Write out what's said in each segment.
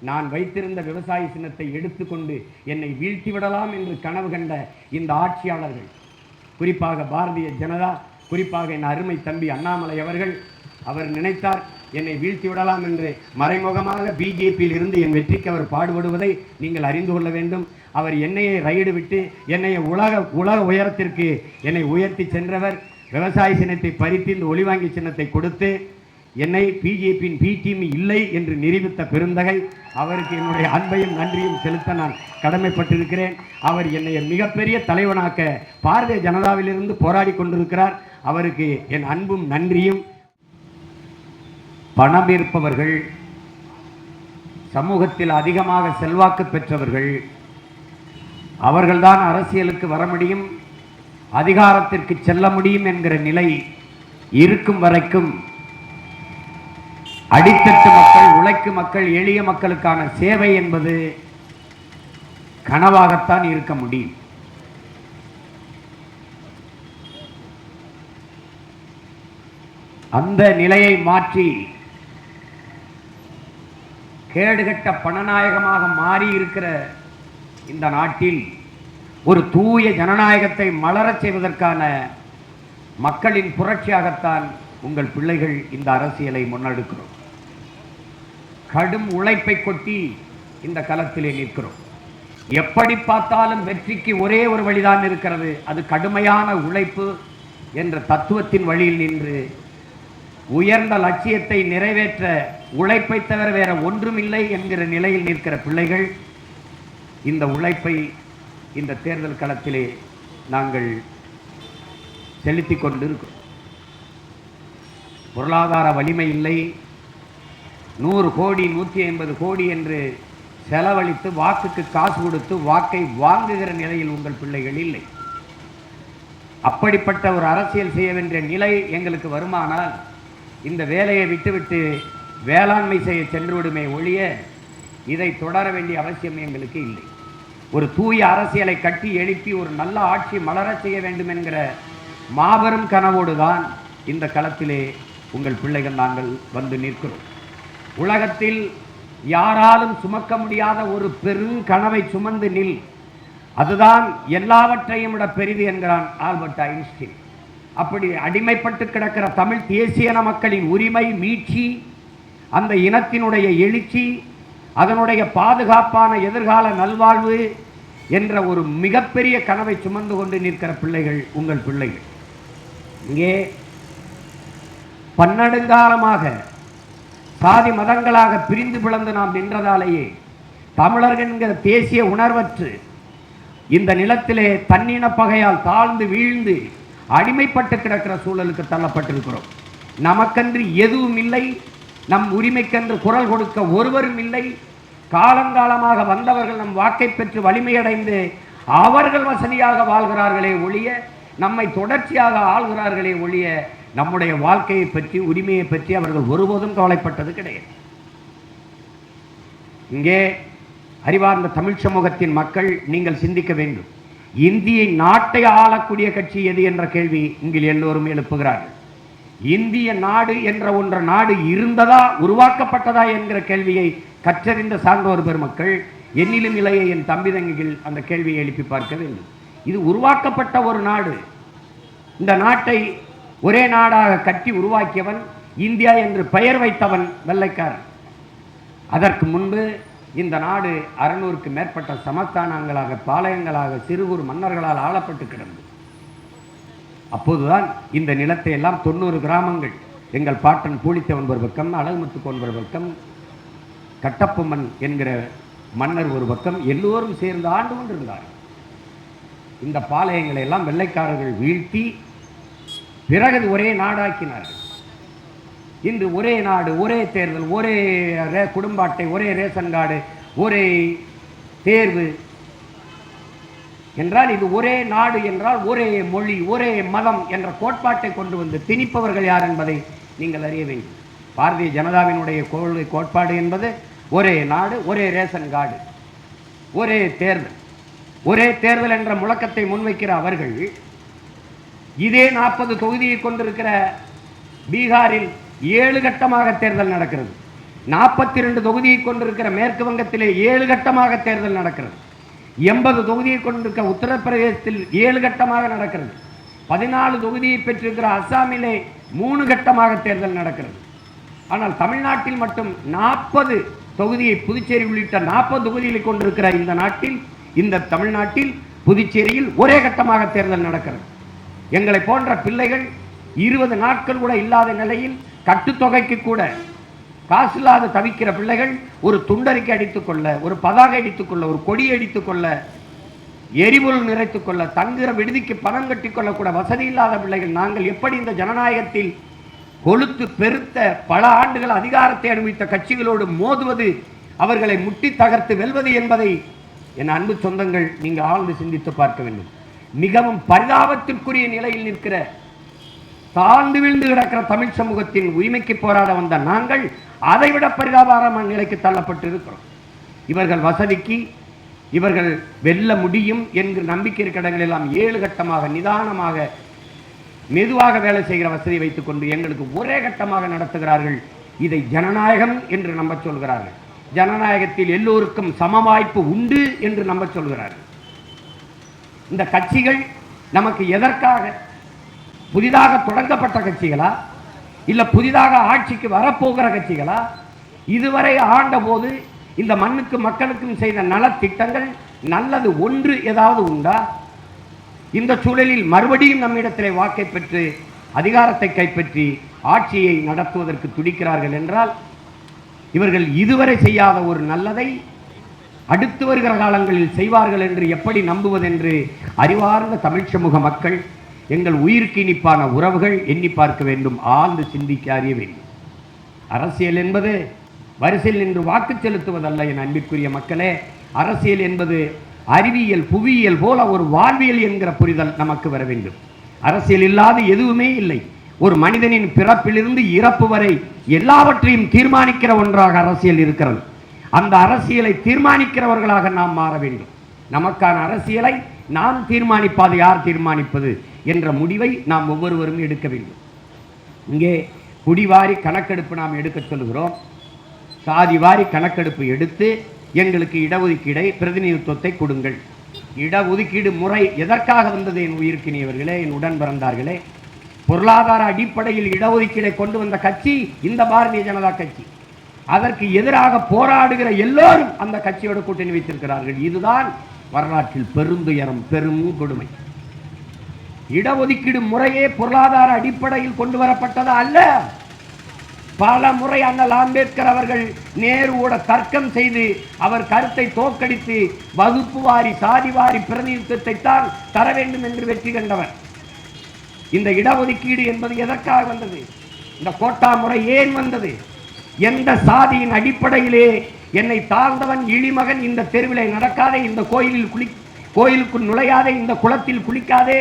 நான் வைத்திருந்த விவசாய சின்னத்தை எடுத்துக்கொண்டு என்னை வீழ்த்தி விடலாம் என்று கனவு கண்ட இந்த ஆட்சியாளர்கள், குறிப்பாக பாரதிய ஜனதா, குறிப்பாக என் அருமை தம்பி அண்ணாமலை அவர்கள், அவர் நினைத்தார் என்னை வீழ்த்தி விடலாம் என்று மறைமுகமாக பிஜேபியில் இருந்து என் வெற்றிக்கு அவர் பாடுபடுவதை நீங்கள் அறிந்து கொள்ள வேண்டும். அவர் என்னையை ரைடு விட்டு என்னைய உலக உயரத்திற்கு என்னை உயர்த்தி சென்றவர். விவசாய சின்னத்தை பறித்து இந்த ஒளிவாங்கி சின்னத்தை கொடுத்து என்னை பிஜேபியின் பி டீம் இல்லை என்று நிரூபித்த பெருந்தகை. அவருக்கு என்னுடைய அன்பையும் நன்றியும் செலுத்த நான் கடமைப்பட்டிருக்கிறேன். அவர் என்னை மிகப்பெரிய தலைவனாக்க பாரதிய ஜனதாவிலிருந்து போராடி கொண்டிருக்கிறார். அவருக்கு என் அன்பும் நன்றியும். பணம் இருப்பவர்கள், சமூகத்தில் அதிகமாக செல்வாக்கு பெற்றவர்கள், அவர்கள்தான் அரசியலுக்கு வர முடியும், அதிகாரத்திற்கு செல்ல முடியும் என்கிற நிலை இருக்கும் வரைக்கும் அடித்தட்டு மக்கள், உழைக்கும் மக்கள், எளிய மக்களுக்கான சேவை என்பது கனவாகத்தான் இருக்க முடியும். அந்த நிலையை மாற்றி கேடுகட்ட பணநாயகமாக மாறி இருக்கிற இந்த நாட்டில் ஒரு தூய ஜனநாயகத்தை மலரச் செய்வதற்கான மக்களின் புரட்சியாகத்தான் உங்கள் பிள்ளைகள் இந்த அரசியலை முன்னெடுக்கிறோம். கடும் உழைப்பை கொட்டி இந்த களத்திலே நிற்கிறோம். எப்படி பார்த்தாலும் வெற்றிக்கு ஒரே ஒரு வழிதான் இருக்கிறது, அது கடுமையான உழைப்பு என்ற தத்துவத்தின் வழியில் நின்று உயர்ந்த லட்சியத்தை நிறைவேற்ற உழைப்பை தவிர வேற ஒன்றுமில்லை என்கிற நிலையில் நிற்கிற பிள்ளைகள், இந்த உழைப்பை இந்த தேர்தல் களத்திலே நாங்கள் செலுத்திக் கொண்டிருக்கிறோம். பொருளாதார வலிமை இல்லை, 100 கோடி 150 கோடி என்று செலவழித்து வாக்குக்கு காசு கொடுத்து வாக்கை வாங்குகிற நிலையில் உங்கள் பிள்ளைகள் இல்லை. அப்படிப்பட்ட ஒரு அரசியல் செய்ய வேண்டிய நிலை எங்களுக்கு வருமானால் இந்த வேலையை விட்டுவிட்டு வேளாண்மை செய்ய சென்று விடுமே ஒழிய இதை தொடர வேண்டிய அவசியம் எங்களுக்கு இல்லை. ஒரு தூய அரசியலை கட்டி எழுப்பி ஒரு நல்ல ஆட்சி மலரச் செய்ய வேண்டும் என்கிற மாபெரும் கனவோடு தான் இந்த களத்திலே உங்கள் பிள்ளைகள் நாங்கள் வந்து நிற்கிறோம். உலகத்தில் யாராலும் சுமக்க முடியாத ஒரு பெரும் கனவை சுமந்து நில், அதுதான் எல்லாவற்றையும் விட பெரிது என்கிறான் ஆல்பர்ட் ஐன்ஸ்டீன். அப்படி அடிமைப்பட்டு கிடக்கிற தமிழ் தேசியன மக்களின் உரிமை மீட்சி, அந்த இனத்தினுடைய எழுச்சி, அதனுடைய பாதுகாப்பான எதிர்கால நல்வாழ்வு என்ற ஒரு மிகப்பெரிய கனவை சுமந்து கொண்டு நிற்கிற பிள்ளைகள் உங்கள் பிள்ளைகள். இங்கே பன்னெடுங்காலமாக சாதி மதங்களாக பிரிந்து பிளந்து நாம் நின்றதாலேயே தமிழர்கள் என்கிற தேசிய உணர்வற்று இந்த நிலத்திலே தன்னின பகையால் தாழ்ந்து வீழ்ந்து அடிமைப்பட்டு கிடக்கிற சூழலுக்கு தள்ளப்பட்டிருக்கிறோம். நமக்கென்று எதுவும் இல்லை, நம் உரிமைக்கென்று குரல் கொடுக்க ஒருவரும் இல்லை. காலங்காலமாக வந்தவர்கள் நம் வாக்கை பெற்று வலிமையடைந்து அவர்கள் வசதியாக வாழ்கிறார்களே ஒழிய, நம்மை தொடர்ச்சியாக ஆள்கிறார்களே ஒழிய, நம்முடைய வாழ்க்கையை பற்றி உரிமையை பற்றி அவர்கள் ஒருபோதும் கவலைப்பட்டது கிடையாது. இங்கே அறிவார்ந்த தமிழ் சமூகத்தின் மக்கள் நீங்கள் சிந்திக்க வேண்டும். இந்திய நாட்டை ஆளக்கூடிய கட்சி எது என்ற கேள்வி இங்கில் எல்லோரும் எழுப்புகிறார்கள். இந்திய நாடு என்ற ஒன்ற நாடு இருந்ததா உருவாக்கப்பட்டதா என்கிற கேள்வியை கற்றறிந்த சான்றோர் பெருமக்கள், என்னிலும் இளைய என் தம்பி தங்கிகள் அந்த கேள்வியை எழுப்பி பார்க்க வேண்டும். இது உருவாக்கப்பட்ட ஒரு நாடு. இந்த நாட்டை ஒரே நாடாக கட்டி உருவாக்கியவன், இந்தியா என்று பெயர் வைத்தவன் வெள்ளைக்காரன். அதற்கு முன்பு இந்த நாடு 600க்கு மேற்பட்ட சமஸ்தானங்களாக, பாளையங்களாக, சிறு குறு மன்னர்களால் ஆளப்பட்டு கிடந்தது. அப்போதுதான் இந்த நிலத்தை எல்லாம் 90 கிராமங்கள், எங்கள் பாட்டன் பூலித்தேவன் ஒரு பக்கம், அழகுமுத்துக்கோன் ஒரு பக்கம், கட்டப்பொம்மன் என்கிற மன்னர் ஒரு பக்கம், எல்லோரும் சேர்ந்து ஆண்டு கொண்டிருந்தார்கள். இந்த பாளையங்களை எல்லாம் வெள்ளைக்காரர்கள் வீழ்த்தி பிறகு ஒரே நாடாக்கினார்கள். இன்று ஒரே நாடு, ஒரே தேர்தல், ஒரே குடும்ப அட்டை, ஒரே ரேஷன் கார்டு, ஒரே தேர்வு என்றால் இது ஒரே நாடு என்றால் ஒரே மொழி, ஒரே மதம் என்ற கோட்பாட்டை கொண்டு வந்து திணிப்பவர்கள் யார் என்பதை நீங்கள் அறிய வேண்டும். பாரதிய ஜனதாவினுடைய கோட்பாடு என்பது ஒரே நாடு, ஒரே ரேஷன் கார்டு, ஒரே தேர்தல். ஒரே தேர்தல் என்ற முழக்கத்தை முன்வைக்கிற அவர்கள் இதே 40 தொகுதியை கொண்டிருக்கிற பீகாரில் 7 கட்டமாக தேர்தல் நடக்கிறது. 42 தொகுதியை கொண்டிருக்கிற மேற்கு வங்கத்திலே 7 கட்டமாக தேர்தல் நடக்கிறது. 80 தொகுதியை கொண்டிருக்கிற உத்தரப்பிரதேசத்தில் 7 கட்டமாக நடக்கிறது. 14 தொகுதியை பெற்றிருக்கிற அஸ்ஸாமிலே 3 கட்டமாக தேர்தல் நடக்கிறது. ஆனால் தமிழ்நாட்டில் மட்டும் 40 தொகுதியை, புதுச்சேரி உள்ளிட்ட 40 தொகுதிகளை கொண்டிருக்கிற இந்த நாட்டில், இந்த தமிழ்நாட்டில் புதுச்சேரியில் ஒரே கட்டமாக தேர்தல் நடக்கிறது. எங்களை போன்ற பிள்ளைகள் 20 நாட்கள் கூட இல்லாத நிலையில், கட்டுத்தொகைக்கு கூட காசு இல்லாத தவிக்கிற பிள்ளைகள் ஒரு துண்டறிக்கை அடித்துக்கொள்ள, ஒரு பதாகை அடித்துக்கொள்ள, ஒரு கொடி அடித்துக்கொள்ள, எரிபொருள் நிறைத்துக்கொள்ள, தங்குகிற விடுதிக்கு பணம் கட்டிக்கொள்ள கூட வசதி இல்லாத பிள்ளைகள் நாங்கள் எப்படி இந்த ஜனநாயகத்தில் கொளுத்து பெருத்த பல ஆண்டுகள் அதிகாரத்தை அனுபவித்த கட்சிகளோடு மோதுவது, அவர்களை முட்டி தகர்த்து வெல்வது என்பதை என் அன்பு சொந்தங்கள் நீங்கள் ஆழ்ந்து சிந்தித்து பார்க்க வேண்டும். மிகவும் பரிதாபத்திற்குரிய நிலையில் நிற்கிற, தாழ்ந்து வீழ்ந்து கிடக்கிற தமிழ் சமூகத்தின் உரிமைக்கு போராட வந்த நாங்கள் அதைவிட பரிதாபமான நிலைக்கு தள்ளப்பட்டு இருக்கிறோம். இவர்கள் வசதிக்கு இவர்கள் வெல்ல முடியும் என்று நம்பிக்கை இருக்கிற இடங்கள் எல்லாம் 7 கட்டமாக, நிதானமாக, மெதுவாக வேலை செய்கிற வசதி வைத்துக் கொண்டு எங்களுக்கு ஒரே கட்டமாக நடத்துகிறார்கள். இதை ஜனநாயகம் என்று நம்ப சொல்கிறார்கள். ஜனநாயகத்தில் எல்லோருக்கும் சம வாய்ப்பு உண்டு என்று நம்ப சொல்கிறார்கள். இந்த கட்சிகள் நமக்கு எதற்காக? புதிதாக தொடங்கப்பட்ட கட்சிகளா, இல்ல புதிதாக ஆட்சிக்கு வரப்போகிற கட்சிகளா? இதுவரை ஆண்ட போது இந்த மண்ணுக்கு மக்களுக்கும் செய்த நலத்திட்டங்கள் நல்லது ஒன்று ஏதாவது உண்டா? இந்த சூழலில் மறுபடியும் நம்மிடத்திலே வாக்கை பெற்று அதிகாரத்தை கைப்பற்றி ஆட்சியை நடத்துவதற்கு துடிக்கிறார்கள் என்றால், இவர்கள் இதுவரை செய்யாத ஒரு நல்லதை அடுத்து வருகிற காலங்களில் செய்வார்கள் என்று எப்படி நம்புவதென்று அறிவார்ந்த தமிழ் சமூக மக்கள், எங்கள் உயிருக்கு இனிப்பான உறவுகள் எண்ணி பார்க்க வேண்டும், ஆழ்ந்து சிந்திக்க அறிய வேண்டும். அரசியல் என்பது வரிசையில் நின்று வாக்கு செலுத்துவதல்ல என் அன்பிற்குரிய மக்களே. அரசியல் என்பது அறிவியல், புவியியல் போல ஒரு வாழ்வியல் என்கிற புரிதல் நமக்கு வர வேண்டும். அரசியல் இல்லாத எதுவுமே இல்லை. ஒரு மனிதனின் பிறப்பிலிருந்து இறப்பு வரை எல்லாவற்றையும் தீர்மானிக்கிற ஒன்றாக அரசியல் இருக்கிறது. அந்த அரசியலை தீர்மானிக்கிறவர்களாக நாம் மாற வேண்டும். நமக்கான அரசியலை நாம் தீர்மானிப்பது, யார் தீர்மானிப்பது என்ற முடிவை நாம் ஒவ்வொருவரும் எடுக்க வேண்டும். இங்கே குடிவாரி கணக்கெடுப்பு நாம் எடுக்க சொல்கிறோம். சாதி வாரி கணக்கெடுப்பு எடுத்து எங்களுக்கு இடஒதுக்கீடை, பிரதிநிதித்துவத்தை கொடுங்கள். இடஒதுக்கீடு முறை எதற்காக வந்தது என் உயிர்க்கினியவர்களே, என் உடன் பிறந்தார்களே? பொருளாதார அடிப்படையில் இடஒதுக்கீடை கொண்டு வந்த கட்சி இந்த பாரதிய ஜனதா கட்சி. அதற்கு எதிராக போராடுகிற எல்லோரும் அந்த கட்சியோடு கூட்டணி வைத்திருக்கிறார்கள். இதுதான் வரலாற்றில் பெருந்துயரம், பெரும் கொடுமை. இடஒதுக்கீடு முறையே பொருளாதார அடிப்படையில் கொண்டு வரப்பட்டது அல்ல. பல முறை அண்ணல் அம்பேத்கர் அவர்கள் நேருவோட தர்க்கம் செய்து அவர் கருத்தை தோற்கடித்து வகுப்பு வாரி, சாதி வாரி பிரதிநிதித்துவத்தை தான் தர வேண்டும் என்று வெற்றி கண்டவர். இந்த இடஒதுக்கீடு என்பது எதற்காக வந்தது? இந்த கோட்டா முறை ஏன் வந்தது? எந்த சாதியின் அடிப்படையிலே என்னை தாழ்ந்தவன் இழிமகன் இந்த தெருவிலே நடக்காதே, இந்த கோயிலுக்குள் நுழையாதே, இந்த குளத்தில் குளிக்காதே,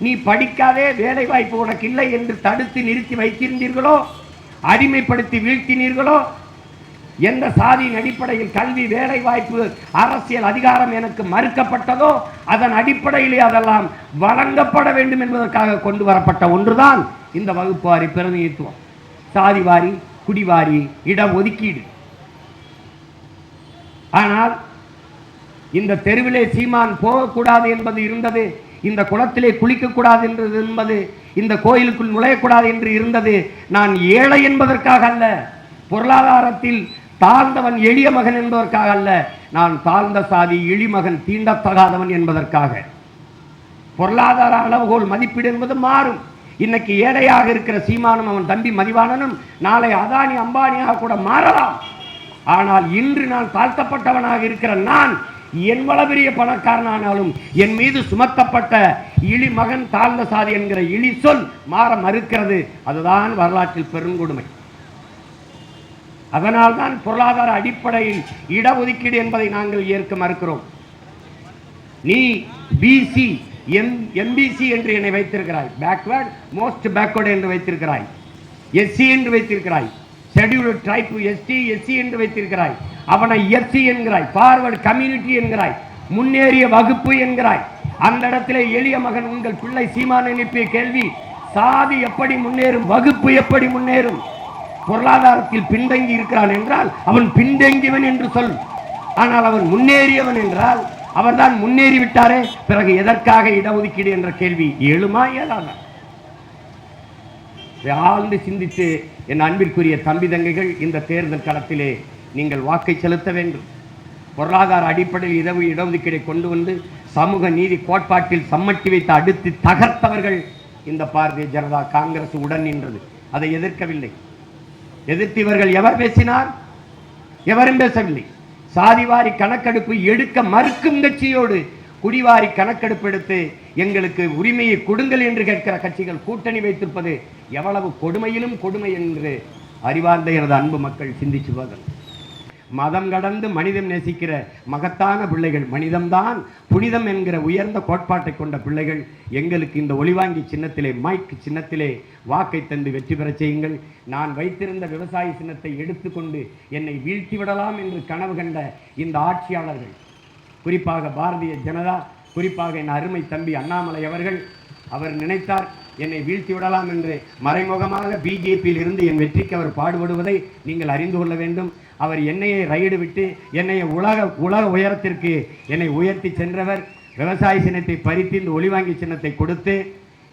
நீ படிக்காதே, வேலை வாய்ப்பு உனக்கு இல்லை என்று தடுத்து நிறுத்தி வைத்திருந்தீர்களோ, அடிமைப்படுத்தி வீழ்த்தினீர்களோ? எந்த சாதியின் அடிப்படையில் கல்வி, வேலை வாய்ப்பு, அரசியல் அதிகாரம் எனக்கு மறுக்கப்பட்டதோ அதன் அடிப்படையிலே அதெல்லாம் வழங்கப்பட வேண்டும் என்பதற்காக கொண்டு வரப்பட்ட ஒன்றுதான் இந்த வகுப்புவாரி பிரதிநிதித்துவம், சாதிவாரி, குடிவாரி, இடஒதுக்கீடு. ஆனால் இந்த தெருவிலே சீமான் போகக்கூடாது என்பது இருந்தது, இந்த குளத்திலே குளிக்கக்கூடாது என்றது என்பது, இந்த கோயிலுக்குள் நுழையக்கூடாது என்று இருந்தது. நான் ஏழை என்பதற்காக அல்ல, பொருளாதாரத்தில் தாழ்ந்தவன் எளிய மகன் என்பதற்காக அல்ல, நான் தாழ்ந்த சாதி இழிமகன் தீண்டத்தகாதவன் என்பதற்காக. பொருளாதார அளவுகோல் மதிப்பீடு என்பது மாறும். இன்னைக்கு ஏழையாக இருக்கிற சீமானும் அவன் தம்பி மதிவாணனும் நாளை அதானி அம்பானியாக கூட மாறலாம். ஆனால் இன்று நான் தாழ்த்தப்பட்டவனாக இருக்கிற நான் எவ்வளவு பெரிய பணக்காரனானாலும் என் மீது சுமத்தப்பட்ட இழி மகன், தாழ்ந்த சாதி என்கிற இழி சொல் மாற மறுக்கிறது. அதுதான் வரலாற்றில் பெருங்கொடுமை. அதனால்தான் பொருளாதார அடிப்படையில் இடஒதுக்கீடு என்பதை நாங்கள் ஏற்க மறுக்கிறோம். நீ பிசி, எம்பிசி என்று என்னை வைத்திருக்கிறாய், பேக்வர்ட் மோஸ்ட் பேக்வர்ட் என்று வைத்திருக்கிறாய், எஸ்சி என்று வைத்திருக்கிறாய், ஷெட்யூல்டு ட்ரைப் எஸ்டி எஸ்சி என்று வைத்திருக்கிறாய், அவனை எஸ்சி என்கிறாய், ஃபார்வர்டு கம்யூனிட்டி என்கிறாய், முன்னேறிய வகுப்பு என்கிறாய். அந்த இடத்திலே எளிய மகன் உங்கள் பிள்ளை சீமான் எழுப்பிய கேள்வி, சாதி எப்படி முன்னேறும், வகுப்பு எப்படி முன்னேறும்? பொருளாதாரத்தில் பின்தங்கி இருக்கிறான் என்றால் அவன் பின்தங்கியவன் என்று சொல். ஆனால் அவன் முன்னேறியவன் என்றால் அவர்தான் முன்னேறி விட்டாரே, பிறகு எதற்காக இடஒதுக்கீடு என்ற கேள்வி எழுமா இயலாதா? ஆழ்ந்து சிந்தித்து என் அன்பிற்குரிய தம்பி தங்கைகள், இந்த தேர்தல் களத்திலே நீங்கள் வாக்கை செலுத்த வேண்டும். பொருளாதார அடிப்படையில் இடஒதுக்கீடை கொண்டு வந்து சமூக நீதி கோட்பாட்டில் சம்மட்டி வைத்து அடுத்து தகர்த்தவர்கள் இந்த பாரதிய ஜனதா காங்கிரஸ் உடன் நின்றது. அதை எதிர்க்கவில்லை. எதிர்த்து இவர்கள் எவர் பேசினார்? எவரும் பேசவில்லை. சாதிவாரி கணக்கெடுப்பு எடுக்க மறுக்கும் கட்சியோடு குடிவாரி கணக்கெடுப்பு எடுத்து எங்களுக்கு உரிமையை கொடுங்கள் என்று கேட்கிற கட்சிகள் கூட்டணி வைத்திருப்பது எவ்வளவு கொடுமையிலும் கொடுமை என்று அறிவார்ந்த எனது அன்பு மக்கள் சிந்திச்சு பாருங்கள். மதம் கடந்து மனிதம் நேசிக்கிற மகத்தான பிள்ளைகள், மனிதம்தான் புனிதம் என்கிற உயர்ந்த கோட்பாட்டை கொண்ட பிள்ளைகள் எங்களுக்கு இந்த ஒளிவாங்கி சின்னத்திலே, மைக் சின்னத்திலே வாக்கை தந்து வெற்றி பெற செய்யுங்கள். நான் வைத்திருந்த விவசாய சின்னத்தை எடுத்துக்கொண்டு என்னை வீழ்த்தி விடலாம் என்று கனவு கண்ட இந்த ஆட்சியாளர்கள், குறிப்பாக பாரதிய ஜனதா, குறிப்பாக என் அருமை தம்பி அண்ணாமலை அவர்கள், அவர் நினைத்தார் என்னை வீழ்த்தி விடலாம் என்று மறைமுகமாக பிஜேபியில் இருந்து என் வெற்றிக்கு அவர் பாடுபடுவதை நீங்கள் அறிந்து கொள்ள வேண்டும். அவர் என்னையை ரைடு விட்டு என்னைய உலக உயரத்திற்கு என்னை உயர்த்தி சென்றவர். விவசாய சின்னத்தை பறித்து இந்த ஒளிவாங்கி சின்னத்தை கொடுத்து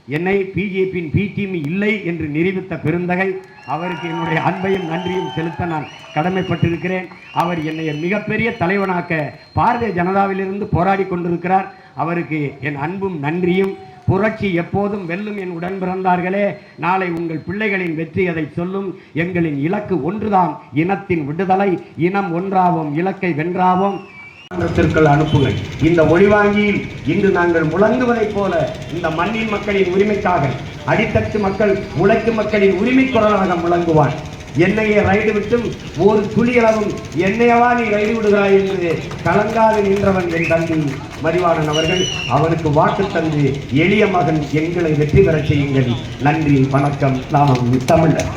என்னை பிஜேபியின் பி டீம் இல்லை என்று நிரூபித்த பெருந்தகை. அவருக்கு என்னுடைய அன்பையும் நன்றியும் செலுத்த நான் கடமைப்பட்டிருக்கிறேன். அவர் என்னை மிகப்பெரிய தலைவனாக்க பாரதிய ஜனதாவிலிருந்து போராடி கொண்டிருக்கிறார். அவருக்கு என் அன்பும் நன்றியும். புரட்சி எப்போதும் வெல்லும் என் உடன் பிறந்தார்களே, நாளை உங்கள் பிள்ளைகளின் வெற்றி அதை சொல்லும். எங்களின் இலக்கு ஒன்றுதான், இனத்தின் விடுதலை. இனம் ஒன்றாவோம், இலக்கை வென்றாவோம். அனுப்புங்கள். இந்த ஒளிவாங்கியில் இன்று நாங்கள் முழங்குவதைப் போல இந்த மண்ணின் மக்களின் உரிமைக்காக, அடித்தட்டு மக்கள், உழைக்கும் மக்களின் உரிமை குரலாக முழங்குவான். என்னையை ரைடு விட்டும் ஒரு துளியளவும் என்னையவா நீ ரைடு விடுகிறாய் என்று கலங்காது நின்றவன் என் தம்பி மதிவாணன் அவர்கள். அவனுக்கு வாக்கு தந்து எளிய மகன் எங்களை வெற்றி பெற செய்யுங்கள். நன்றி, வணக்கம். நாம் தமிழர்.